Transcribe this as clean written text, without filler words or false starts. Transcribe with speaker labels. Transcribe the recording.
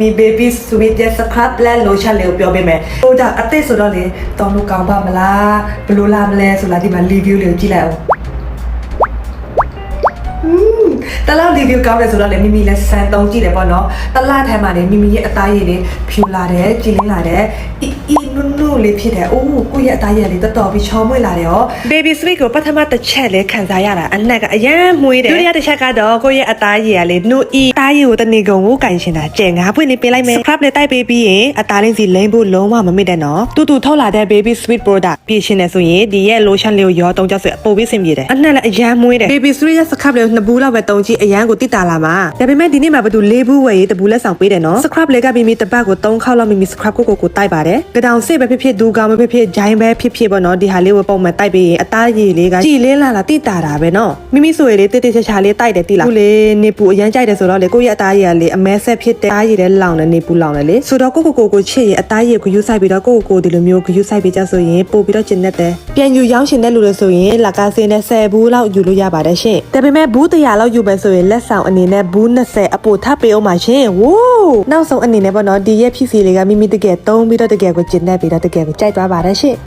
Speaker 1: มีเบบี้สวีทเจสครับและโลชั่นเหลวเปียวไปไหมโปรดักต์อัตเต้สุดเลยตอนลูกกางบ้ามาละบลูลามแลสุดละที่มารีวิวเหลวจีแล้วตลาดรีวิวကောင်းတယ်ဆိုတော့လေမိမိလည်းစမ်းသုံးကြည့်တယ်ပေါ့နော်တလားထဲမှာနေမိမိရဲ့အသားရည်လေးဖြူလာတယ်ကြည်လင်းလာတယ်အီနုနုလေးဖြစ်တယ်အိုးကိုယ့်ရဲ့အသားရည်လေးတော်တော်ပြီးချောမွေ့လာတယ်ရော baby sweet ကိုပထမတစ်ချက်လေးခံစားရတာအနက်ကအရန်မွေးတယ်ဒုတိယတစ်ချက်ကတော့ကိုယ့်ရဲ့အသားရည်ကလေနှုတ်အီအသားရည်ကိုတနေကုန်ကိုကင်ရှင်တာကျဲငါးဖွင့်လေးပေးလိုက်မယ် scrub လေးတိုက်ပေးပြီးရင်အသားလေးစီလိမ့်ဖို့လုံးဝမမေ့တဲ့နော်တူတူထုတ်လာတဲ့ baby sweet product ပြင်ရှင်တယ်ဆိုရင်ဒီရဲ့ lotion လေးကိုရောတုံးကြဆိုပို့ပြီးဆင်ပြေတယ်အနက်လည်းအရန်မွေးတယ် baby sweet ရဲ့ scrub လေးကိုနှစ်ဘူးလောက်ပဲတုံးကြည့်အရန်ကိုတိတာလာမှာဒါပေမဲ့ဒီနေ့မှာဘယ်သူ၄ဘူးဝယ်ရေးတဘူးလက်ဆောင်ပေးတယ်နော် scrub လေးကမိမိတပတ်ကို3ခေါက်လောက်မိမိ scrub ကိုတိုက်ပါတယ်ကတောင်စစ်ပဲဖြစ်ဖြစ်ဒူကောင်ပဲဖြစ်ဖြစ်ဂျိုင်းပဲဖြစ်ဖြစ်ပေါ့နော်ဒီဟာလေးကိုပုံမှန်တိုက်ပေးရင်အသားရည်လေးကကြည်လင်းလာတိတာတာပဲနော်မိမိဆိုရည်လေးတိတိချာချာလေးတိုက်တယ်တိလားခုလေနေပူအရန်ကြိုက်တယ်ဆိုတော့လေကိုယ့်ရဲ့အသားရည်ကလေအမဲဆက်ဖြစ်တဲ့အသားရည်လေးလောင်တယ်နေပူလောင်တယ်လေဆိုတော့ကိုချစ်ရည်အသားရည်ကိုယူဆိုင်ပြီးတော့ကိုဒီလိုမျိုးကိုယူဆိုင်ပြီးကြဆိုရင်ပို့ပြီးတော့ကျင်တတ်တယ်ပြန်ယူရောင်းရှင်တဲ့လူတွေဆိုရင်လာကားစင်းနဲ့10ဘူးလောက်ယူလို့ရပါတယ်ရှင်ဒါပေမဲ့ဘူး100လောက်ယူပဲဆိုရင်လက်ဆောင်အနေနဲ့ဘူး20အပိုထပ်ပေးအောင်ပါရှင်ဝိုးနောက်ဆုံးအနေနဲ့ပေါ့နော်ဒီရဲ့ဖြစ်စီလေးကမိမိတကယ်သုံးပြီးတော့တကယ်ကိုကျင်တတ်ပြီးတော့တကယ်ကိုကြိုက်သွားပါတယ်ရှင်